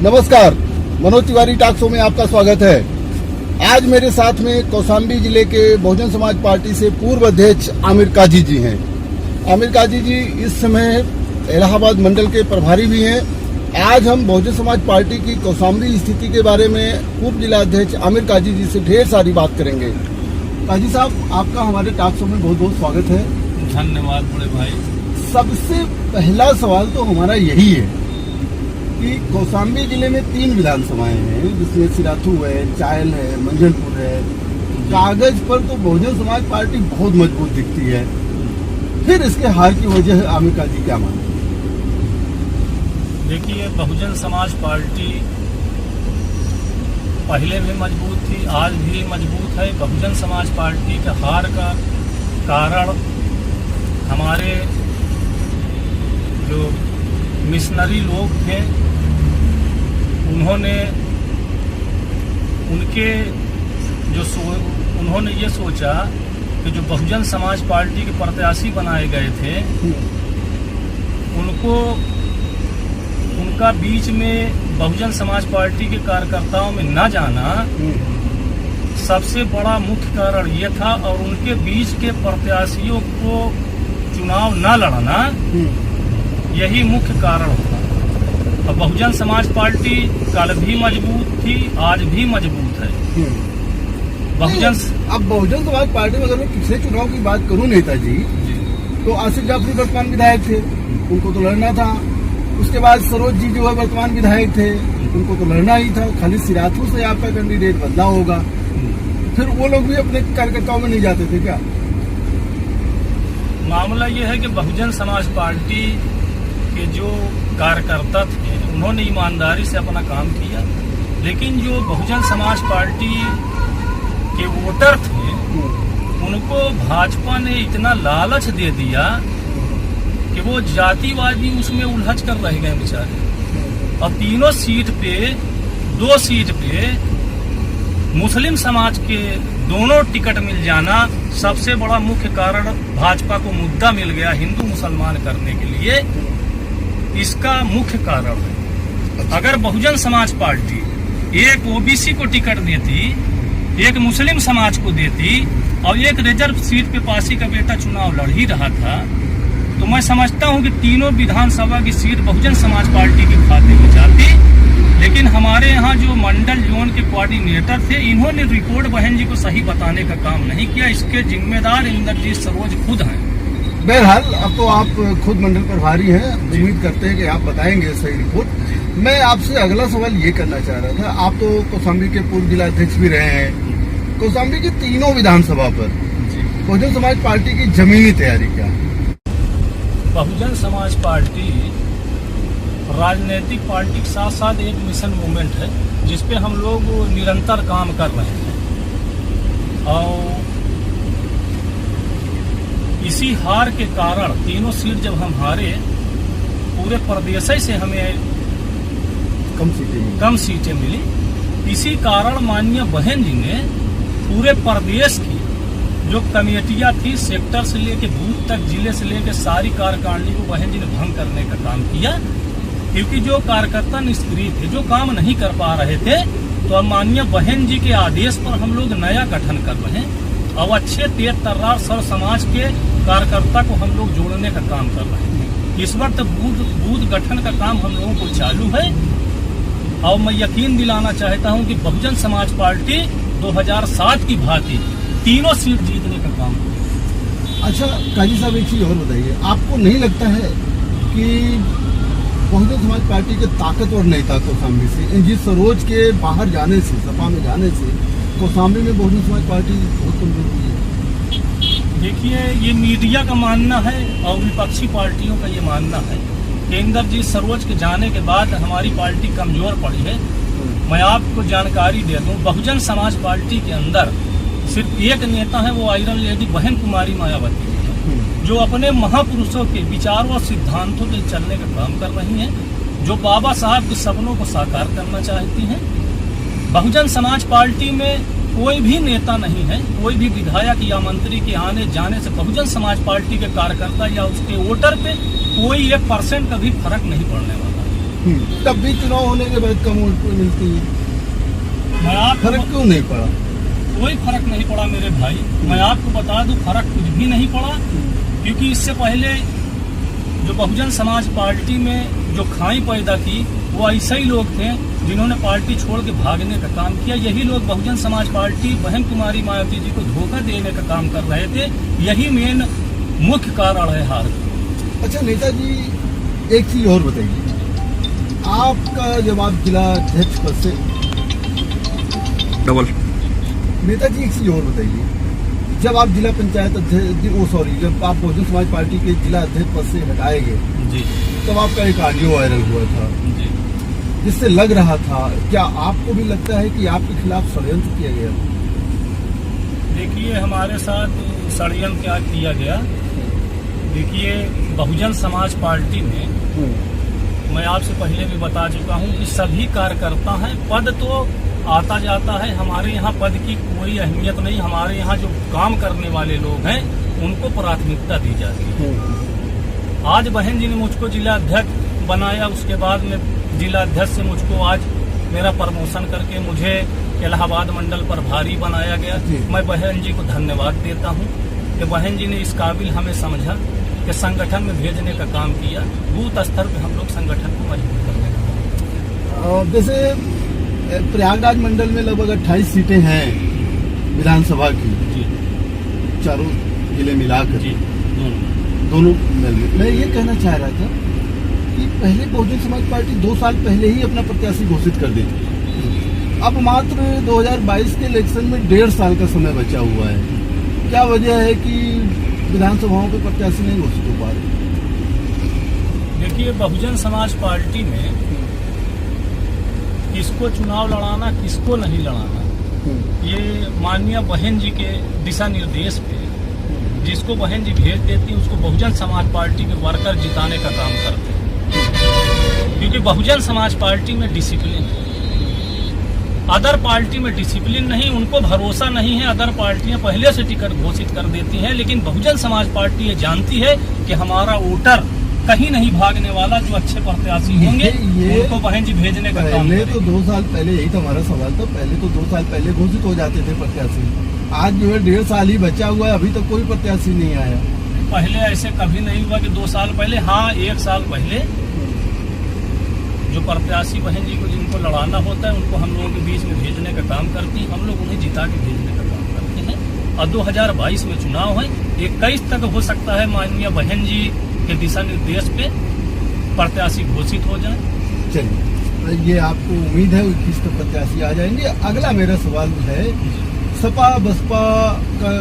नमस्कार, Manoj Tiwari talk show में आपका स्वागत है। आज मेरे साथ में कौशाम्बी जिले के बहुजन समाज पार्टी से पूर्व अध्यक्ष आमिर काजी जी हैं। आमिर काजी जी इस समय इलाहाबाद मंडल के प्रभारी भी हैं। आज हम बहुजन समाज पार्टी की कौशाम्बी स्थिति के बारे में पूर्व जिला अध्यक्ष आमिर काजी जी से ढेर सारी बात करेंगे। काजी साहब, आपका हमारे टॉक शो में बहुत बहुत स्वागत है। धन्यवाद बड़े भाई। सबसे पहला सवाल तो हमारा यही है कि कौशाम्बी जिले में 3 विधानसभाएं हैं, जिसमें सिराथू है, चायल है, मंझनपुर है। कागज पर तो बहुजन समाज पार्टी बहुत मजबूत दिखती है, फिर इसके हार की वजह आमिर काजी क्या मानते हैं? देखिए, बहुजन समाज पार्टी पहले भी मजबूत थी, आज भी मजबूत है। बहुजन समाज पार्टी के हार का कारण हमारे जो मिशनरी लोग थे, उन्होंने ये सोचा कि जो बहुजन समाज पार्टी के प्रत्याशी बनाए गए थे, उनका बीच में बहुजन समाज पार्टी के कार्यकर्ताओं में न जाना सबसे बड़ा मुख्य कारण ये था, और उनके बीच के प्रत्याशियों को चुनाव न लड़ना यही मुख्य कारण था। अब बहुजन समाज पार्टी कल भी मजबूत थी, आज भी मजबूत है। अब बहुजन समाज पार्टी में अगर मैं पिछले चुनाव की बात करूं नेताजी, तो आसिफ जाफरी वर्तमान विधायक थे, उनको तो लड़ना था। उसके बाद सरोज जी जो है वर्तमान विधायक थे, उनको तो लड़ना ही था। खाली सिराथू से आपका कैंडिडेट बदला होगा। फिर वो लोग भी अपने कार्यकर्ताओं में नहीं जाते थे क्या? मामला ये है कि बहुजन समाज पार्टी के जो कार्यकर्ता थे, उन्होंने ईमानदारी से अपना काम किया, लेकिन जो बहुजन समाज पार्टी के वोटर थे, उनको भाजपा ने इतना लालच दे दिया कि वो जातिवादी उसमें उलझ कर रह गए बेचारे। और तीनों सीट पे, 2 सीट पे मुस्लिम समाज के दोनों टिकट मिल जाना सबसे बड़ा मुख्य कारण भाजपा को मुद्दा मिल गया हिंदू मुसलमान करने के लिए। इसका मुख्य कारण है, अगर बहुजन समाज पार्टी एक ओबीसी को टिकट देती, एक मुस्लिम समाज को देती और एक रिजर्व सीट पे पासी का बेटा चुनाव लड़ ही रहा था, तो मैं समझता हूं कि तीनों विधानसभा की सीट बहुजन समाज पार्टी के खाते में जाती। लेकिन हमारे यहाँ जो मंडल जोन के कोऑर्डिनेटर थे, इन्होंने रिपोर्ट बहन जी को सही बताने का काम नहीं किया। इसके जिम्मेदार इंद्रजीत सरोज खुद हैं। बहरहाल, अब तो आप खुद मंडल प्रभारी हैं, उम्मीद करते हैं कि आप बताएंगे सही रिपोर्ट। मैं आपसे अगला सवाल ये करना चाह रहा था, आप तो कौशाम्बी के पूर्व जिला अध्यक्ष भी रहे हैं। कौशाम्बी की तीनों विधानसभा पर बहुजन समाज पार्टी की जमीनी तैयारी क्या है? बहुजन समाज पार्टी राजनीतिक पार्टी के साथ साथ एक मिशन मूवमेंट है, जिसपे हम लोग निरंतर काम कर रहे हैं। और इसी हार के कारण तीनों सीट जब हम हारे, पूरे प्रदेश से हमें कम सीटें मिली। इसी कारण माननीय बहन जी ने पूरे प्रदेश की जो कमेटियां थी, सेक्टर से लेके बूथ तक, जिले से लेके सारी कार्यकारिणी को बहन जी ने भंग करने का काम किया। क्योंकि जो कार्यकर्ता निष्क्रिय थे, जो काम नहीं कर पा रहे थे, तो अब माननीय बहन जी के आदेश पर हम लोग नया गठन कर रहे हैं और अच्छे तेज तर्रार सर्व समाज के कार्यकर्ता को हम लोग जोड़ने का काम कर रहे हैं। इस वक्त बूथ गठन का काम हम लोगों को चालू है, और मैं यकीन दिलाना चाहता हूं कि बहुजन समाज पार्टी 2007 की भांति तीनों सीट जीतने का काम है। अच्छा काजी साहब, एक चीज और बताइए, आपको नहीं लगता है कि बहुजन समाज पार्टी के ताकतवर नेता कौशाम्बी से, इंद्रजीत सरोज के बाहर जाने से, सपा में जाने से कौशाम्बी में बहुजन समाज पार्टी बहुत कमजोर हुई है? देखिए, ये मीडिया का मानना है और विपक्षी पार्टियों का ये मानना है कि इंद्रजीत सरोज के जाने के बाद हमारी पार्टी कमजोर पड़ी है। मैं आपको जानकारी दे दूं, बहुजन समाज पार्टी के अंदर सिर्फ एक नेता है, वो आयरन लेडी बहन कुमारी मायावती, जो अपने महापुरुषों के विचारों और सिद्धांतों के चलने का काम कर रही हैं, जो बाबा साहब के सपनों को साकार करना चाहती हैं। बहुजन समाज पार्टी में कोई भी नेता नहीं है, कोई भी विधायक या मंत्री के आने जाने से बहुजन समाज पार्टी के कार्यकर्ता या उसके वोटर पे कोई 1% का भी फर्क नहीं पड़ने वाला। तब भी चुनाव होने के बाद कम वोट मिलती है, मैं आपको फर्क क्यों नहीं पड़ा? कोई फर्क नहीं पड़ा मेरे भाई, मैं आपको बता दूं फर्क कुछ भी नहीं पड़ा, क्योंकि इससे पहले जो बहुजन समाज पार्टी में जो खाई पैदा की वो ऐसे ही लोग थे जिन्होंने पार्टी छोड़ के भागने का काम किया। यही लोग बहुजन समाज पार्टी बहन कुमारी मायावती जी को धोखा देने का काम कर रहे थे। यही मेन मुख्य कारण है हार। अच्छा नेताजी, एक चीज और बताइए, आपका जब आप जिला अध्यक्ष पद से डबल नेताजी एक चीज और बताइए, जब आप जिला पंचायत अध्यक्ष जब आप बहुजन समाज पार्टी के जिला अध्यक्ष पद से हटाए गए जी, तब आपका एक ऑडियो वायरल हुआ था जी, जिससे लग रहा था, क्या आपको भी लगता है कि आपके खिलाफ षड्यंत्र किया गया? देखिए हमारे साथ षड्यंत्र क्या किया गया। देखिए बहुजन समाज पार्टी में मैं आपसे पहले भी बता चुका हूं कि सभी कार्यकर्ता हैं, पद तो आता जाता है, हमारे यहाँ पद की कोई अहमियत नहीं। हमारे यहाँ जो काम करने वाले लोग हैं उनको प्राथमिकता दी जाती है। आज बहन जी ने मुझको जिला अध्यक्ष बनाया, उसके बाद में जिला अध्यक्ष से मुझको आज मेरा प्रमोशन करके मुझे इलाहाबाद मंडल प्रभारी बनाया गया। मैं बहन जी को धन्यवाद देता हूँ कि बहन जी ने इस काबिल हमें समझा कि संगठन में भेजने का काम किया। बूथ स्तर पे हम लोग संगठन को मजबूत करने का काम। जैसे प्रयागराज मंडल में लगभग 28 सीटें हैं विधानसभा की, जी, चारों जिले मिलाकर जी, दोनों में। मैं ये कहना चाह रहा था कि पहले बहुजन समाज पार्टी 2 साल पहले ही अपना प्रत्याशी घोषित कर दी थी। अब मात्र 2022 के इलेक्शन में 1.5 साल का समय बचा हुआ है। क्या वजह है कि विधानसभाओं पे प्रत्याशी नहीं घोषित हो पा रहे? देखिए बहुजन समाज पार्टी में किसको चुनाव लड़ाना किसको नहीं लड़ाना, ये माननीय बहन जी के दिशा निर्देश पे जिसको बहन जी भेज देती उसको बहुजन समाज पार्टी के वर्कर जिताने का काम करते हैं। क्योंकि बहुजन समाज पार्टी में डिसिप्लिन है, अदर पार्टी में डिसिप्लिन नहीं, उनको भरोसा नहीं है। अदर पार्टियां पहले से टिकट घोषित कर देती हैं, लेकिन बहुजन समाज पार्टी ये जानती है कि हमारा वोटर कहीं नहीं भागने वाला। जो अच्छे प्रत्याशी होंगे उनको बहन जी भेजने का काम पहले तो 2 साल पहले, यही तो हमारा सवाल था, पहले तो 2 साल पहले घोषित हो जाते थे प्रत्याशी। आज जो है 1.5 साल ही बचा हुआ है, अभी तक कोई प्रत्याशी नहीं आया। पहले ऐसे कभी नहीं हुआ कि 2 साल पहले, हाँ 1 साल पहले जो प्रत्याशी बहन जी को जिनको लड़ाना होता है उनको हम लोगों के बीच में भेजने का काम करती है। हम लोग उन्हें जिता के भेजने का काम करते हैं। और 2022 में चुनाव है, 21 तक हो सकता है माननीय बहन जी के दिशा निर्देश पे प्रत्याशी घोषित हो जाए। चलिए, ये आपको उम्मीद है 21 तक प्रत्याशी आ जाएंगे। अगला मेरा सवाल है, सपा बसपा का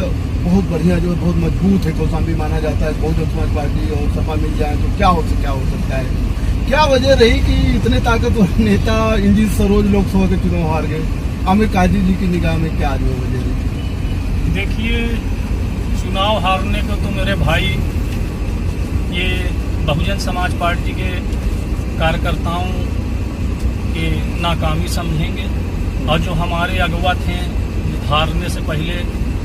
बहुत बढ़िया जो बहुत मजबूत है कौशाम्बी माना जाता है, बहुजन समाज पार्टी और सपा मिल जाए तो क्या हो सकता है? क्या वजह रही कि इतने ताकतवर नेता इंजी सरोज लोकसभा के चुनाव हार गए? आमिर काजी जी की निगाह में क्या जो वजह रही? देखिए चुनाव हारने को तो मेरे भाई ये बहुजन समाज पार्टी के कार्यकर्ताओं के नाकामी समझेंगे। और जो हमारे अगवा थे हारने से पहले,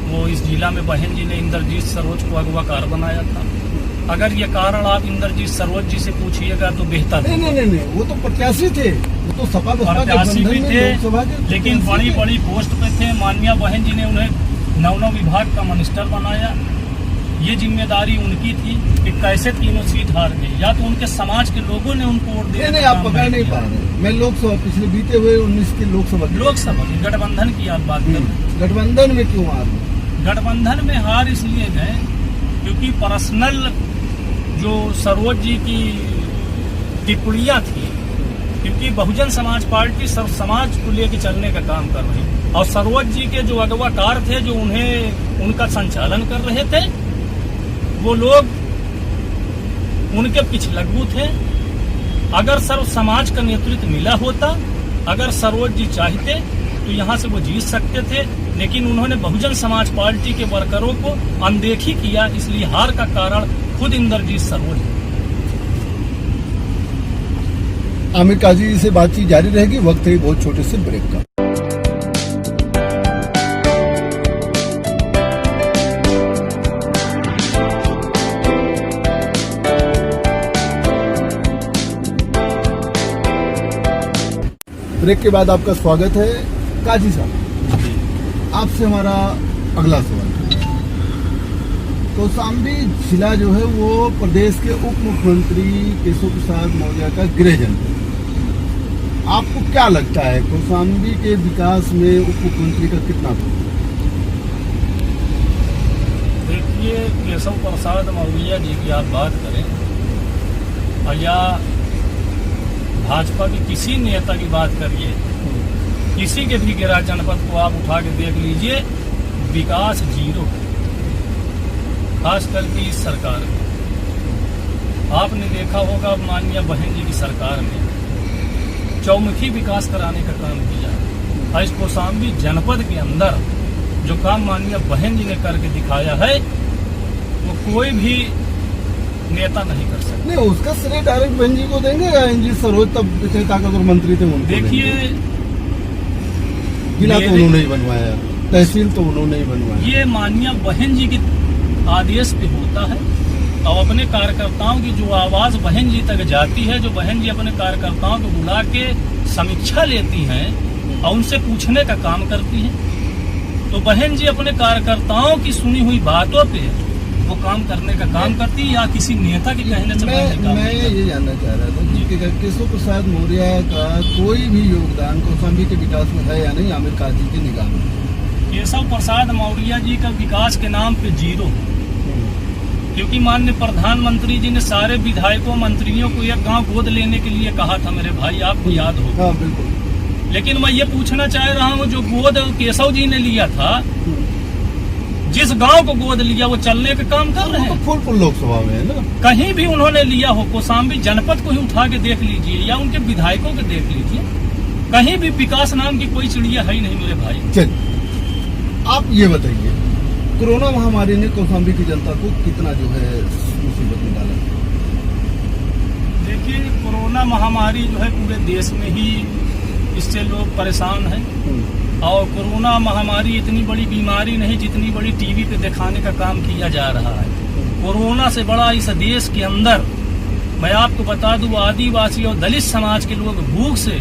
वो इस जिला में बहन जी ने इंद्रजीत सरोज को अगवाकार बनाया था। अगर ये कारण आप इंद्रजीत सरोज जी से पूछिएगा तो बेहतर। नहीं, वो तो प्रत्याशी थे, वो तो सपा बसपा प्रत्याशी भी थे, लेकिन बड़ी थे। बड़ी पोस्ट पे थे। माननीय बहन जी ने उन्हें 9 विभाग का मिनिस्टर बनाया। ये जिम्मेदारी उनकी थी कि कैसे तीनों सीट हार गई। या तो उनके समाज के लोगों ने उनको वोट दिया। नहीं, आप पकड़ नहीं पा रहे। मैं लोकसभा पिछले बीते हुए 19 के लोकसभा की गठबंधन की आप बात कर रहे हैं। गठबंधन में क्यों हार? गठबंधन में हार इसलिए गए क्योंकि पर्सनल जो सरोज जी की टिप्पणियां थी, क्योंकि बहुजन समाज पार्टी सब समाज को लेकर चलने का काम कर रही है। और सरोज जी के जो अगवाकार थे, जो उन्हें उनका संचालन कर रहे थे, वो लोग उनके पिछलग्गू थे। अगर सर्व समाज का नेतृत्व मिला होता, अगर सरोज जी चाहते तो यहाँ से वो जीत सकते थे, लेकिन उन्होंने बहुजन समाज पार्टी के वर्करों को अनदेखी किया। इसलिए हार का कारण खुद इंद्रजीत सरोज। आमिर काजी से बातचीत जारी रहेगी। वक्त है बहुत छोटे से ब्रेक का। ब्रेक के बाद आपका स्वागत है। काजी साहब, आपसे हमारा अगला सवाल। कौशाम्बी जिला जो है वो प्रदेश के उप मुख्यमंत्री केशव प्रसाद मौर्य का गृह जनपद। आपको क्या लगता है कौशाम्बी के विकास में उप मुख्यमंत्री का कितना रोल? देखिए, केशव प्रसाद मौर्य जी की आप बात करें या भाजपा के किसी नेता की बात करिए, किसी के भी गृह जनपद को आप उठा के देख लीजिए, विकास जीरो है। खास करके इस सरकार में आपने देखा होगा, माननीय बहन जी की सरकार में चौमुखी विकास कराने का काम किया। इस कौशाम्बी जनपद के अंदर जो काम माननीय बहन जी ने करके दिखाया है वो कोई भी नेता नहीं कर सकता। नहीं, उसका श्रेय डायरेक्ट बहन जी को देंगे या एनजी सरोज तब इतने ताकतवर मंत्री थे उनको? देखिए, जिला तो उन्होंने ही बनवाया, तहसील तो उन्होंने ही बनवाया। ये माननीय बहन जी के आदेश पे होता है और अपने कार्यकर्ताओं की जो आवाज बहन जी तक जाती है, जो बहन जी अपने कार्यकर्ताओं को बुला के समीक्षा लेती हैं और उनसे पूछने का काम करती हैं, तो बहन जी अपने कार्यकर्ताओं की सुनी हुई बातों पे वो काम करने का काम करती है या किसी नेता के कहने से मैं ये जानना चाह रहा था कि केशव प्रसाद मौर्य का कोई भी योगदान कौशाम्बी के विकास में है या नहीं आमिर काजी की निगाह में? केशव प्रसाद मौर्य जी का विकास के नाम पे जीरो, क्योंकि माननीय प्रधानमंत्री जी ने सारे विधायकों मंत्रियों को एक गांव गोद लेने के लिए कहा था मेरे भाई, आपको याद हो? हाँ, बिल्कुल। लेकिन मैं ये पूछना चाह रहा हूँ, जो गोद केशव जी ने लिया था, जिस गांव को गोद लिया वो चलने का काम कर रहे हैं। तो फूलपुर लोकसभा में है ना, कहीं भी उन्होंने लिया हो, कौशाम्बी जनपद को ही उठा के देख लीजिए या उनके विधायकों को देख लीजिए, कहीं भी विकास नाम की कोई चिड़िया है ही नहीं मेरे भाई। चलिए, आप ये बताइए, कोरोना महामारी ने कौशाम्बी की जनता को कितना जो है मुसीबत में डाला? देखिए, कोरोना महामारी जो है पूरे देश में ही इससे लोग परेशान हैं और कोरोना महामारी इतनी बड़ी बीमारी नहीं जितनी बड़ी टीवी पे दिखाने का काम किया जा रहा है। कोरोना से बड़ा इस देश के अंदर मैं आपको बता दूं, आदिवासी और दलित समाज के लोग भूख से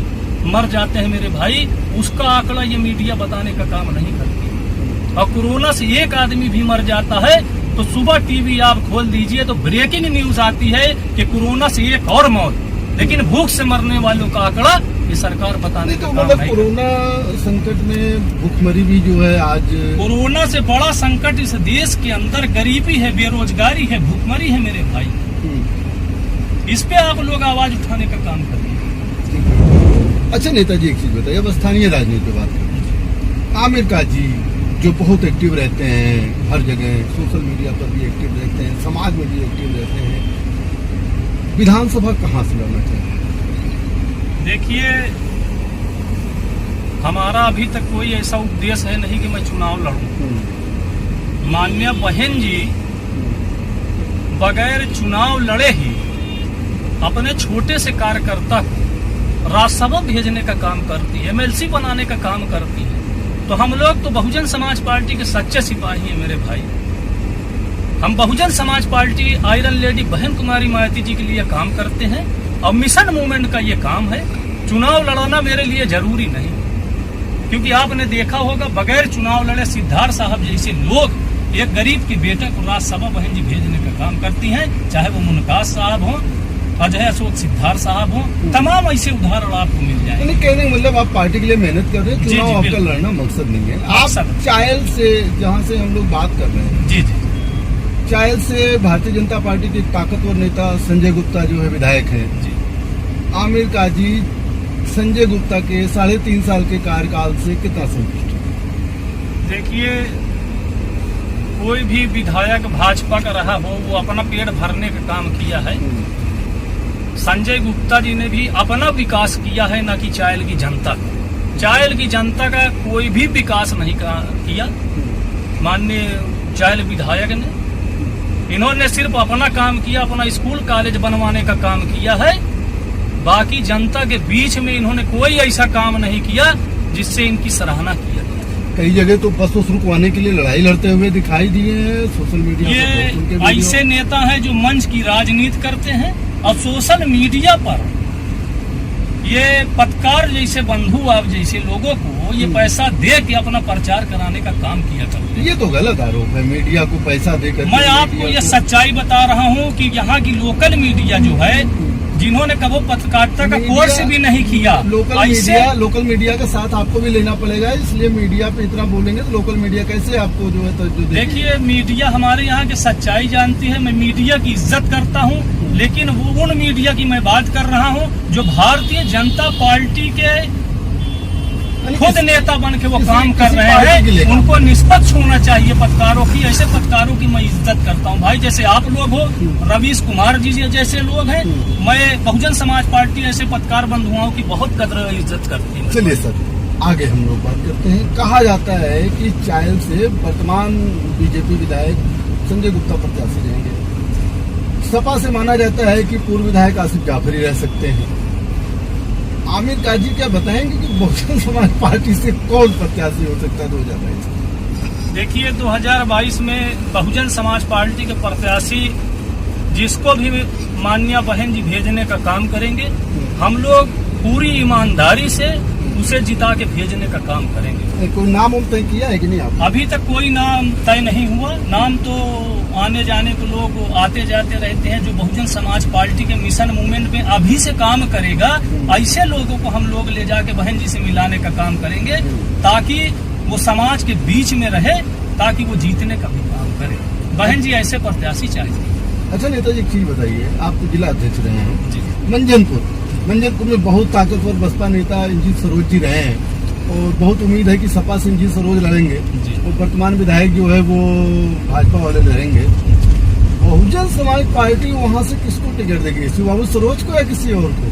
मर जाते हैं मेरे भाई, उसका आंकड़ा ये मीडिया बताने का काम नहीं करती। और कोरोना से एक आदमी भी मर जाता है तो सुबह टीवी आप खोल दीजिए तो ब्रेकिंग न्यूज आती है कि कोरोना से एक और मौत, लेकिन भूख से मरने वालों का आंकड़ा ये सरकार बताने का काम नहीं। कोरोना संकट में भूखमरी भी जो है आज, कोरोना से बड़ा संकट इस देश के अंदर गरीबी है, बेरोजगारी है, भूखमरी है मेरे भाई। इस पे आप लोग आवाज उठाने का काम करिए। अच्छा नेताजी, एक चीज बताइए, अब स्थानीय राजनीति पे बात करें। आमिर काजी जो बहुत एक्टिव रहते हैं हर जगह, सोशल मीडिया पर भी एक्टिव रहते हैं, समाज में भी एक्टिव रहते हैं, विधानसभा कहाँ से लड़ना चाहिए? देखिए, हमारा अभी तक कोई ऐसा उद्देश्य है नहीं कि मैं चुनाव लड़ूं। माननीय बहन जी बगैर चुनाव लड़े ही अपने छोटे से कार्यकर्ता को राज्यसभा भेजने का काम करती है, एमएलसी बनाने का काम करती है। तो हम लोग तो बहुजन समाज पार्टी के सच्चे सिपाही हैं मेरे भाई। हम Bahujan Samaj party iron lady बहन कुमारी मायावती जी के लिए काम करते हैं और मिशन मूवमेंट का ये काम है। चुनाव लड़ाना मेरे लिए जरूरी नहीं, क्योंकि आपने देखा होगा बगैर चुनाव लड़े सिद्धार्थ साहब जैसे लोग एक गरीब के बेटे को राज्यसभा बहन जी भेजने का काम करती हैं, चाहे वो मुनकास साहब हों, अजय अशोक सिद्धार्थ साहब हों, तमाम ऐसे उदाहरण आपको मिल जाएंगे। कहने मतलब आप पार्टी के लिए मेहनत कर रहे हैं, चुनाव आपका लड़ना मकसद नहीं है। आप चायल से, जहाँ से हम लोग बात कर रहे हैं, जी जी, चायल से भारतीय जनता पार्टी के ताकतवर नेता संजय गुप्ता जो है विधायक है, आमिर काजी संजय गुप्ता के 3.5 साल के कार्यकाल से कितना संतुष्ट है? देखिए, कोई भी विधायक भाजपा का रहा हो वो अपना पेट भरने का काम किया है। संजय गुप्ता जी ने भी अपना विकास किया है, न कि चायल की जनता का। चायल की जनता का कोई भी विकास नहीं किया माननीय चायल विधायक ने। इन्होंने सिर्फ अपना काम किया, अपना स्कूल कॉलेज बनवाने का काम किया है। बाकी जनता के बीच में इन्होंने कोई ऐसा काम नहीं किया जिससे इनकी सराहना किया गया। कई जगह तो बस रुकवाने के लिए लड़ाई लड़ते हुए दिखाई दिए हैं सोशल मीडिया ये ऐसे नेता हैं जो मंच की राजनीति करते हैं और सोशल मीडिया पर ये पत्रकार जैसे बंधु आप जैसे लोगों को ये पैसा दे के अपना प्रचार कराने का काम किया करते हैं। ये तो गलत आरोप है, मीडिया को पैसा देकर। मैं आपको ये सच्चाई बता रहा हूँ कि यहाँ की लोकल मीडिया जो है, जिन्होंने कभी पत्रकारिता का कोर्स भी नहीं किया, लोकल मीडिया का साथ आपको भी लेना पड़ेगा। इसलिए मीडिया पे इतना बोलेंगे तो लोकल मीडिया कैसे आपको जो है तो देखिए, मीडिया हमारे यहाँ की सच्चाई जानती है। मैं मीडिया की इज्जत करता हूँ, लेकिन वो उन मीडिया की मैं बात कर रहा हूँ जो भारतीय जनता पार्टी के खुद नेता बन के वो काम कर रहे हैं। उनको निष्पक्ष होना चाहिए पत्रकारों की। ऐसे पत्रकारों की मैं इज्जत करता हूँ भाई, जैसे आप लोग हो, रवीश कुमार जी जैसे लोग हैं। मैं बहुजन समाज पार्टी ऐसे पत्रकार बंधुओं की बहुत कदर इज्जत करती हूँ। चलिए सर, आगे हम लोग बात करते हैं। कहा जाता है कि चायल से वर्तमान बीजेपी विधायक संजय गुप्ता प्रत्याशी रहेंगे। सपा से माना जाता है कि पूर्व विधायक आसिफ जाफरी रह सकते हैं। आमिर काजी क्या बताएंगे कि बहुजन समाज पार्टी से कौन प्रत्याशी हो सकता है 2022? देखिए, 2022 में बहुजन समाज पार्टी के प्रत्याशी जिसको भी माननीय बहन जी भेजने का काम करेंगे, हम लोग पूरी ईमानदारी से उसे जिता के भेजने का काम करेंगे। कोई नाम तय किया है कि नहीं आप? अभी तक कोई नाम तय नहीं हुआ। नाम तो आने जाने को लोग आते जाते रहते हैं। जो बहुजन समाज पार्टी के मिशन मूवमेंट में अभी से काम करेगा, ऐसे लोगों को हम लोग ले जाके बहन जी से मिलाने का काम करेंगे, ताकि वो समाज के बीच में रहे, ताकि वो जीतने का भी काम करे। बहन जी ऐसे प्रत्याशी चाहिए। अच्छा नेताजी, एक चीज बताइए, आप तो जिला अध्यक्ष रहे हैं मंजनपुर में बहुत ताकतवर बसपा नेता इंजीत सरोज जी रहे हैं, और बहुत उम्मीद है कि सपा से इंजीत सरोज लड़ेंगे, और वर्तमान विधायक जो है वो भाजपा वाले लड़ेंगे। बहुजन समाज पार्टी वहाँ से किसको टिकट देगी? शिवबाबू सरोज को या किसी और को?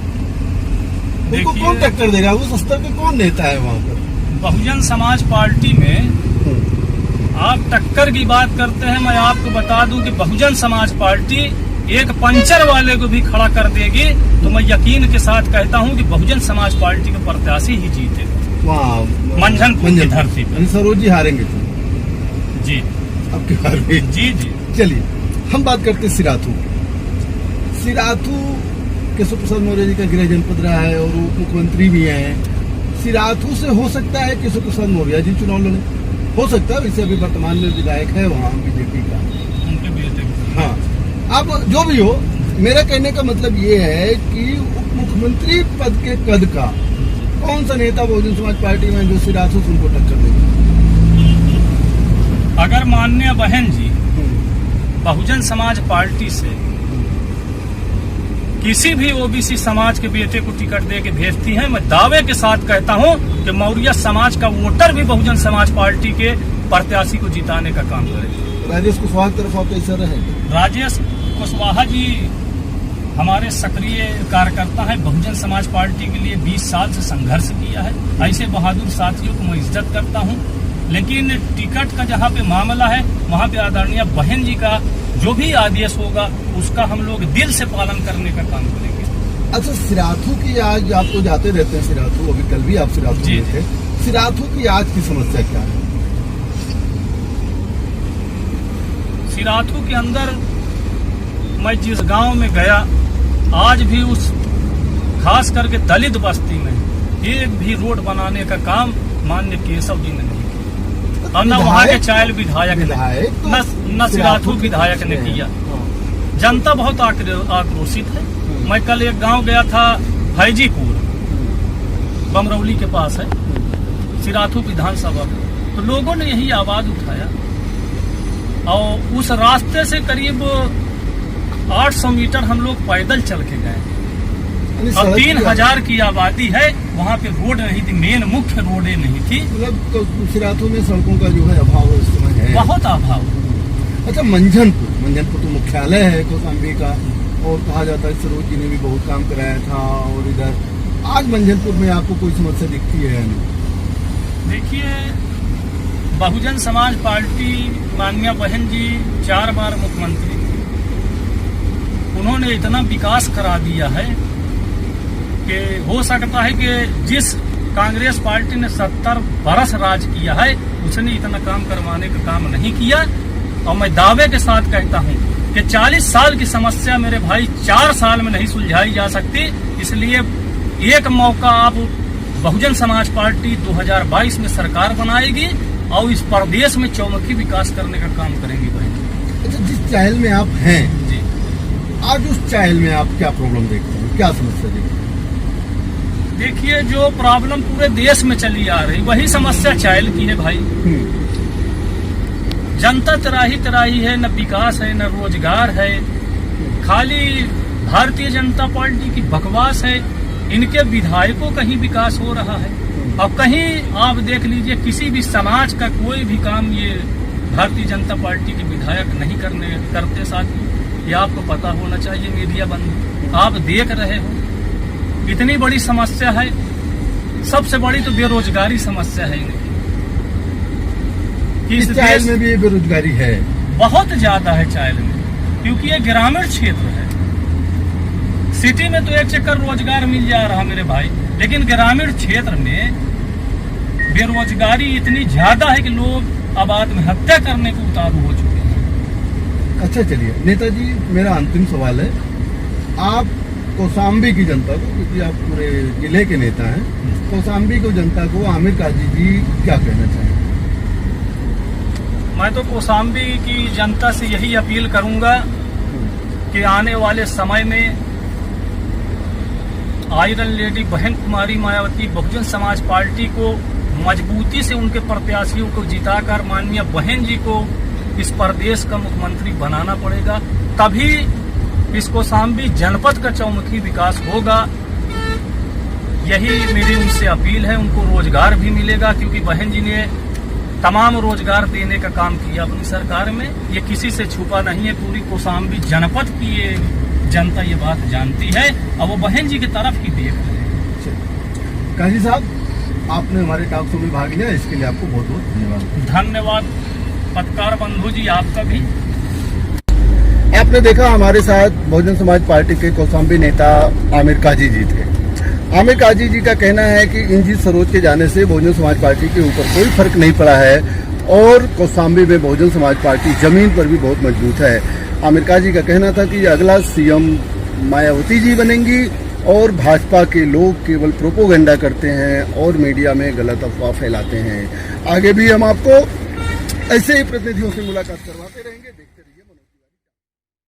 उनको कौन टक्कर देगा? उस स्तर के कौन नेता है वहाँ पर? बहुजन समाज पार्टी में आप टक्कर की बात करते हैं। मैं आपको बता दूं कि बहुजन समाज पार्टी एक पंचर वाले को भी खड़ा कर देगी, तो मैं यकीन के साथ कहता हूं कि बहुजन समाज पार्टी के प्रत्याशी ही जीतेगा वहाँ मंझनपुर की धरती पर। सरोज जी हारेंगे तो जी, अब की बार भी जी। चलिए हम बात करते हैं सिराथू केशव प्रसाद मौर्य जी का गृह जनपद रहा है और वो मुख्यमंत्री भी हैं। सिराथू से हो सकता है केशव प्रसाद मौर्य जी चुनाव लड़े, हो सकता है। वैसे अभी वर्तमान में विधायक है वहाँ बीजेपी का, उनके बेटे। हाँ, अब जो भी हो, मेरा कहने का मतलब ये है कि उप मुख्यमंत्री पद के कद का कौन सा नेता बहुजन समाज पार्टी में जो सिराथू से उनको टक्कर देगा? अगर माननीय बहन जी बहुजन समाज पार्टी से किसी भी ओबीसी समाज के बेटे को टिकट दे के भेजती हैं, मैं दावे के साथ कहता हूं कि मौर्य समाज का वोटर भी बहुजन समाज पार्टी के प्रत्याशी को जिताने का काम करेगा। राजेश कुशवाहा की तरफ आप कैसा रहेगा? राजेश कुशवाहा जी हमारे सक्रिय कार्यकर्ता हैं। बहुजन समाज पार्टी के लिए 20 साल से संघर्ष किया है। ऐसे बहादुर साथियों को मैं इज्जत करता हूं, लेकिन टिकट का जहां पे मामला है, वहां पे आदरणीय बहन जी का जो भी आदेश होगा उसका हम लोग दिल से पालन करने का काम करेंगे। अच्छा, सिराथू की आज आप तो जाते रहते हैं सिराथू, अभी कल भी आप सिराथू में थे। सिराथू की आज की समस्या क्या है? सिराथू के अंदर मैं जिस गांव में गया, आज भी उस खास करके दलित बस्ती में एक भी रोड बनाने का काम माननीय केशव जी ने नहीं किया, और न वहाँ के चायल विधायक ने, न सिराथू विधायक ने किया। जनता बहुत आक्रोशित है। मैं कल एक गांव गया था, फैजीपुर, बमरौली के पास है, सिराथू विधानसभा में, तो लोगों ने यही आवाज उठाया, और उस रास्ते से करीब 800 मीटर हम लोग पैदल चल के गए, और 3000 की आबादी है। वहाँ पे रोड नहीं थी, मेन मुख्य रोडें नहीं थी। मतलब सिराथू में सड़कों का जो है अभाव इस समय है, बहुत अभाव। अच्छा, मंझनपुर तो मुख्यालय है कौशाम्बी का, और कहा जाता है सरोज जी ने भी बहुत काम कराया था। और इधर आज मंझनपुर में आपको कोई समस्या दिखती है? देखिए, बहुजन समाज पार्टी माननीय बहन जी 4 बार मुख्यमंत्री, उन्होंने इतना विकास करा दिया है कि हो सकता है कि जिस कांग्रेस पार्टी ने 70 बरस राज किया है, उसने इतना काम करवाने का काम नहीं किया। और मैं दावे के साथ कहता हूं कि 40 साल की समस्या मेरे भाई 4 साल में नहीं सुलझाई जा सकती। इसलिए एक मौका आप बहुजन समाज पार्टी 2022 में सरकार बनाएगी और इस प्रदेश में चौमुखी विकास करने का काम करेंगी बहन। अच्छा, जिस चाहल में आप हैं जी, आज उस चाहल में आप क्या प्रॉब्लम देखते हैं, क्या समस्या देखते हैं? देखिए जो प्रॉब्लम पूरे देश में चली आ रही वही समस्या चाइल की है भाई। जनता तराही है, न विकास है न रोजगार है, खाली भारतीय जनता पार्टी की बकवास है। इनके विधायकों का ही विकास हो रहा है और कहीं आप देख लीजिए किसी भी समाज का कोई भी काम ये भारतीय जनता पार्टी के विधायक नहीं करते। साथी ये आपको पता होना चाहिए, मीडिया बंधु आप देख रहे हो इतनी बड़ी समस्या है। सबसे बड़ी तो बेरोजगारी समस्या है इनकी। इस चाइल में भी बेरोजगारी है, बहुत ज्यादा है चाइल में, क्योंकि ये ग्रामीण क्षेत्र है। सिटी में तो एक चक्कर रोजगार मिल जा रहा मेरे भाई, लेकिन ग्रामीण क्षेत्र में बेरोजगारी इतनी ज्यादा है कि लोग अब आत्महत्या करने को उतारू हो चुके हैं। अच्छा चलिए नेताजी, मेरा अंतिम सवाल है, आप कौशाम्बी की जनता को, क्योंकि आप पूरे जिले के नेता हैं, कौशाम्बी को जनता को आमिर काजी जी क्या कहना चाहेंगे? मैं तो कौशाम्बी की जनता से यही अपील करूंगा कि आने वाले समय में आयरन लेडी बहन कुमारी मायावती बहुजन समाज पार्टी को मजबूती से उनके प्रत्याशियों को जिताकर माननीय बहन जी को इस प्रदेश का मुख्यमंत्री बनाना पड़ेगा, तभी इस कौशाम्बी जनपद का चौमुखी विकास होगा। यही मेरी उनसे अपील है। उनको रोजगार भी मिलेगा, क्योंकि बहन जी ने तमाम रोजगार देने का काम किया अपनी सरकार में। ये किसी से छुपा नहीं है, पूरी कौशाम्बी जनपद की ये जनता ये बात जानती है और वो बहन जी की तरफ ही देख रहे हैं। काजी साहब, आपने हमारे टॉक शो में भाग लिया, इसके लिए आपको बहुत बहुत धन्यवाद। धन्यवाद पत्रकार बंधु जी, आपका भी। आपने देखा हमारे साथ बहुजन समाज पार्टी के कौशाम्बी नेता आमिर काजी जी थे। आमिर काजी जी का कहना है कि इंजी सरोज के जाने से बहुजन समाज पार्टी के ऊपर कोई फर्क नहीं पड़ा है और कौशाम्बी में बहुजन समाज पार्टी जमीन पर भी बहुत मजबूत है। आमिर काजी का कहना था कि अगला सीएम मायावती जी बनेंगी और भाजपा के लोग केवल प्रोपोगंडा करते हैं और मीडिया में गलत अफवाह फैलाते हैं। आगे भी हम आपको ऐसे ही प्रतिनिधियों से मुलाकात करवाते रहेंगे।